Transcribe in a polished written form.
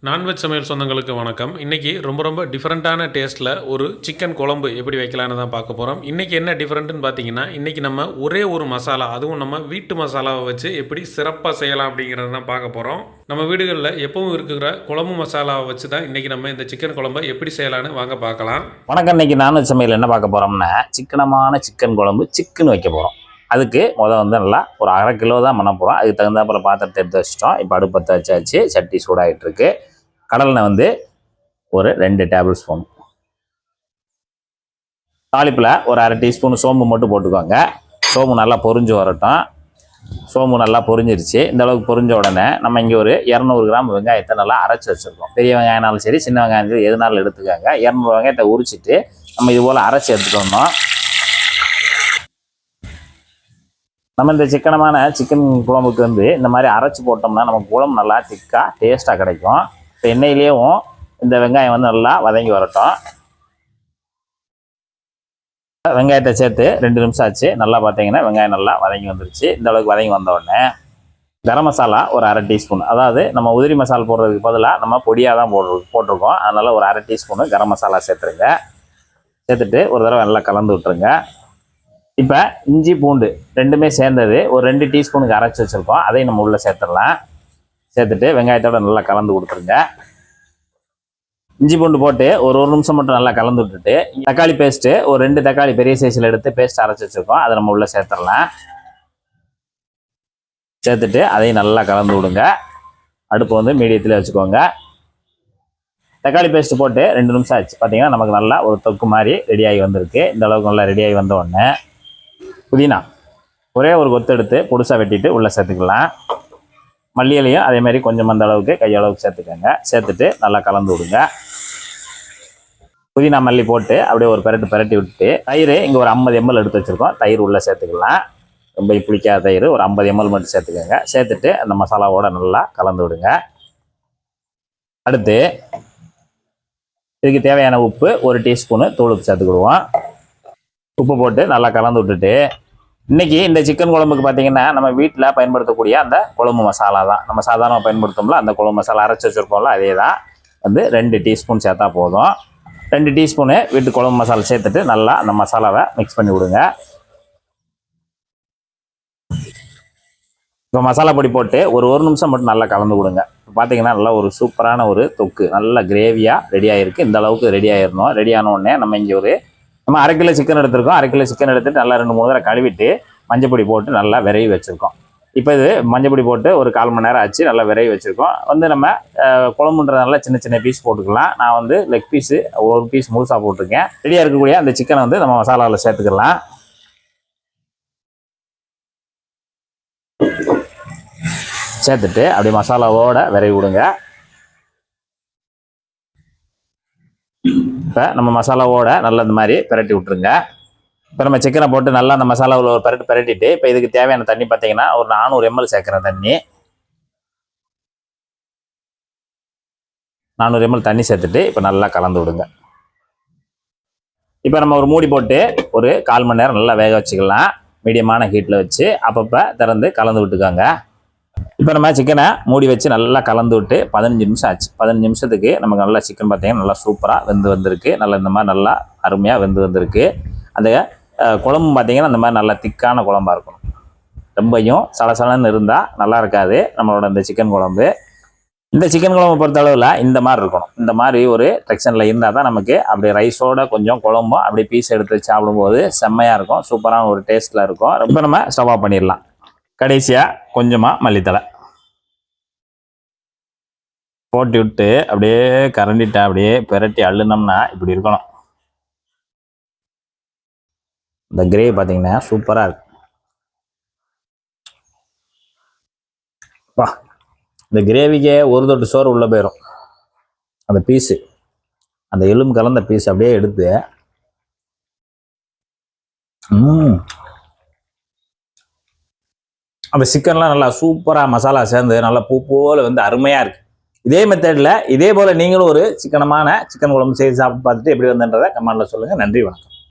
Non veg சமையல் சொந்தங்களுக்கு வணக்கம். இன்றைக்கி ரொம்ப டிஃப்ரெண்ட்டான டேஸ்ட்டில் ஒரு சிக்கன் குழம்பு எப்படி வைக்கலான்னு தான் பார்க்க போகிறோம். இன்றைக்கி என்ன டிஃப்ரெண்ட்டுன்னு பார்த்தீங்கன்னா, இன்றைக்கி நம்ம ஒரே ஒரு மசாலா, அதுவும் நம்ம வீட்டு மசாலாவை வச்சு எப்படி சிறப்பாக செய்யலாம் அப்படிங்கிறது தான் பார்க்க போகிறோம். நம்ம வீடுகளில் எப்பவும் இருக்கிற குழம்பு மசாலாவை வச்சு தான் இன்றைக்கி நம்ம இந்த சிக்கன் குழம்பை எப்படி செய்யலான்னு வாங்க பார்க்கலாம். வணக்கம். இன்றைக்கி நான்வெஜ் சமையல் என்ன பார்க்க போகிறோம்னா, சிக்கனமான சிக்கன் குழம்பு வைக்க போகிறோம். அதுக்கு நல்லா ஒரு 1/2 கிலோ தான் பண்ண போகிறோம். அதுக்கு தகுந்தாப்புல பாத்திரத்தை எடுத்து வச்சிட்டோம். இப்போ அடுப்பத்தை வச்சாச்சு. சட்டி சூடாகிட்டு இருக்கு. கடலெண்ணெய் ஒரு 2 டேபிள் ஸ்பூன், தாளிப்பில் ஒரு 1/2 டீஸ்பூன் சோம்பு மட்டும் போட்டுக்கோங்க. சோம்பு நல்லா பொரிஞ்சு வரட்டும். சோம்பு நல்லா பொரிஞ்சிருச்சு. இந்த அளவுக்கு பொரிஞ்ச உடனே நம்ம இங்கே ஒரு 200 கிராம் வெங்காயத்தை நல்லா அரைச்சி வச்சுருக்கோம். பெரிய வெங்காயம்னாலும் சரி, சின்ன வெங்காயம் எதுனாலும் எடுத்துக்கோங்க. 200 வெங்காயத்தை உரிச்சிட்டு நம்ம இது போல் அரைச்சி எடுத்துகிட்டு வந்தோம். நம்ம இந்த சிக்கன் குழம்புக்கு இந்த மாதிரி அரைச்சி போட்டோம்னா நமக்கு குழம்பு நல்லா திக்காக டேஸ்ட்டாக கிடைக்கும். இப்போ எண்ணெயிலேயும் இந்த வெங்காயம் நல்லா வதங்கி வரட்டும். வெங்காயத்தை சேர்த்து 2 நிமிஷம் ஆச்சு. நல்லா பார்த்தீங்கன்னா வெங்காயம் நல்லா வதங்கி வந்துருச்சு. இந்த அளவுக்கு வதங்கி வந்த உடனே கரம் மசாலா ஒரு 1/2 டீஸ்பூன், அதாவது நம்ம உதிரி மசாலா போடுறதுக்கு பதிலாக நம்ம பொடியாக தான் போட்டிருக்கோம். அதனால் ஒரு 1/2 டீஸ்பூனு கரம் மசாலா சேர்த்துருங்க. சேர்த்துட்டு ஒரு தடவை நல்லா கலந்து விட்டுருங்க. இப்போ இஞ்சி பூண்டு ரெண்டுமே சேர்ந்தது ஒரு 2 டீஸ்பூனுக்கு அரைச்சி வச்சுருக்கோம். அதையும் நம்ம உள்ளே சேர்த்துடலாம். சேர்த்துட்டு வெங்காயத்தோடு நல்லா கலந்து கொடுத்துருங்க. இஞ்சி பூண்டு போட்டு ஒரு நிமிஷம் மட்டும் நல்லா கலந்து விட்டுட்டு தக்காளி பேஸ்ட்டு ஒரு 2 தக்காளி பெரிய சைஸில் எடுத்து பேஸ்ட் அரைச்சி வச்சுருக்கோம். அதை நம்ம உள்ளே சேர்த்துடலாம். சேர்த்துட்டு அதையும் நல்லா கலந்து விடுங்க. அடுப்பு மீடியத்தில் வச்சுக்கோங்க. தக்காளி பேஸ்ட்டு போட்டு 2 நிமிஷம் ஆச்சு. பார்த்தீங்கன்னா நமக்கு நல்லா ஒரு தொக்கு மாதிரி ரெடியாகி வந்திருக்கு. இந்த அளவுக்கு நல்லா ரெடியாகி வந்த உடனே புதினா ஒரே ஒரு கொத்து எடுத்து பொடுசாக வெட்டிட்டு உள்ளே சேர்த்துக்கலாம். மல்லியிலையும் அதேமாதிரி கொஞ்சம் அந்த அளவுக்கு கையளவுக்கு சேர்த்துக்கோங்க. சேர்த்துட்டு நல்லா கலந்து விடுங்க. புதினா மல்லி போட்டு அப்படியே ஒரு பெரட்டி விட்டுட்டு தயிர் இங்கே ஒரு 50 ml எடுத்து வச்சுருக்கோம். தயிர் உள்ளே சேர்த்துக்கலாம். ரொம்ப புளிக்காத தயிர் ஒரு 50 ml மட்டும் சேர்த்துக்கோங்க. சேர்த்துட்டு அந்த மசாலாவோடு நல்லா கலந்து விடுங்க. அடுத்து இதுக்கு தேவையான உப்பு ஒரு டீஸ்பூனு தூளுப்பு சேர்த்துக்கிடுவோம். உப்பு போட்டு நல்லா கலந்து விட்டுட்டு இன்றைக்கி இந்த சிக்கன் குழம்புக்கு பார்த்திங்கன்னா நம்ம வீட்டில் பயன்படுத்தக்கூடிய அந்த குழம்பு மசாலா தான். நம்ம சாதாரணமாக பயன்படுத்தோம்ல அந்த குழம்பு மசாலா அரைச்சி வச்சுருக்கோம்ல அதே தான் 2 டீஸ்பூன் சேர்த்தா போதும். 2 டீஸ்பூனு வீட்டு குழம்பு மசாலா சேர்த்துட்டு நல்லா அந்த மசாலாவை மிக்ஸ் பண்ணி விடுங்க. இப்போ மசாலா பொடி போட்டு ஒரு நிமிஷம் மட்டும் நல்லா கலந்து விடுங்க. பார்த்தீங்கன்னா நல்லா ஒரு சூப்பரான ஒரு தொக்கு நல்லா கிரேவியாக ரெடி ஆகிருக்கு. இந்த அளவுக்கு ரெடி ஆகிடணும். ரெடி ஆன உடனே நம்ம இங்கே நம்ம 1/2 கிலோ சிக்கன் எடுத்துருக்கோம். 1/2 கிலோ சிக்கன் எடுத்துட்டு நல்லா 2-3 தடவை கழுவிட்டு மஞ்சள் பொடி போட்டு நல்லா விரவி வச்சுருக்கோம். இப்போ இது மஞ்சள் பொடி போட்டு ஒரு 1/4 மணி நேரம் ஆச்சு. நல்லா விரவி வச்சுருக்கோம். நம்ம குழம்புன்றதுனால சின்ன பீஸ் போட்டுக்கலாம். நான் லெக் பீஸு ஒரு பீஸ் முழுசாக போட்டிருக்கேன். ரெடியாக இருக்கக்கூடிய அந்த சிக்கனை நம்ம மசாலாவில் சேர்த்துக்கலாம். சேர்த்துட்டு அப்படி மசாலாவோட விரவி விடுங்க. இப்போ நம்ம மசாலாவோட நல்லா இந்த மாதிரி பிரட்டி விட்டுருங்க. இப்போ நம்ம சிக்கனை போட்டு நல்லா அந்த மசாலாவில் ஒரு பிரட்டிட்டு இப்போ இதுக்கு தேவையான தண்ணி பார்த்தீங்கன்னா ஒரு 400 ml சேர்க்குறேன். 400 ml தண்ணி சேர்த்துட்டு இப்போ நல்லா கலந்து விடுங்க. இப்போ நம்ம ஒரு மூடி போட்டு ஒரு 1/4 மணி நேரம் நல்லா வேக வச்சுக்கலாம். மீடியமான ஹீட்டில் வச்சு அப்பப்போ திறந்து கலந்து விட்டுக்கோங்க. இப்போ நம்ம சிக்கனை மூடி வச்சு நல்லா கலந்து விட்டு 15 நிமிஷம் ஆச்சு. 15 நிமிஷத்துக்கு நமக்கு நல்லா சிக்கன் பார்த்தீங்கன்னா நல்லா சூப்பராக வெந்து வந்திருக்கு. நல்லா இந்த மாதிரி நல்லா அருமையாக வெந்து வந்திருக்கு. அந்த குழம்பு பார்த்தீங்கன்னா இந்த மாதிரி நல்லா திக்கான குழம்பாக இருக்கணும். ரொம்பையும் சலசலன்னு இருந்தால் நல்லா இருக்காது நம்மளோட இந்த சிக்கன் குழம்பு. இந்த சிக்கன் குழம்பு பொறுத்த அளவில் இந்த மாதிரி இருக்கணும். இந்த மாதிரி ஒரு டெக்ஷனில் இருந்தால் தான் நமக்கு அப்படியே ரைஸோட கொஞ்சம் குழம்பும் அப்படியே பீஸ் எடுத்து சாப்பிடும்போது செம்மையாக இருக்கும். சூப்பரான ஒரு டேஸ்ட்டில் இருக்கும். ரொம்ப நம்ம ஸ்டவ் ஆஃப் பண்ணிடலாம். கடைசியாக கொஞ்சமாக மல்லித்தலை போட்டு விட்டு அப்படியே கரண்டிட்ட அப்படியே பிரட்டி அள்ளுனோம்னா இப்படி இருக்கணும். இந்த கிரேவி பார்த்தீங்கன்னா சூப்பராக இருக்கு. இந்த கிரேவிக்கே ஒரு தொட்டு சோறு உள்ளே போயிடும். அந்த பீஸு அந்த எலும்பு கலந்த பீஸ் அப்படியே எடுத்து அந்த சிக்கன்லாம் நல்லா சூப்பராக மசாலா சேர்ந்து நல்லா பூ போல் அருமையாக இருக்குது. இதே மெத்தடில் இதே போல் நீங்களும் ஒரு சிக்கனமான சிக்கன் குழம்பு செய்து சாப்பிட்டு பார்த்துட்டு எப்படி வந்துன்றதை கமெண்ட்டில் சொல்லுங்கள். நன்றி, வணக்கம்.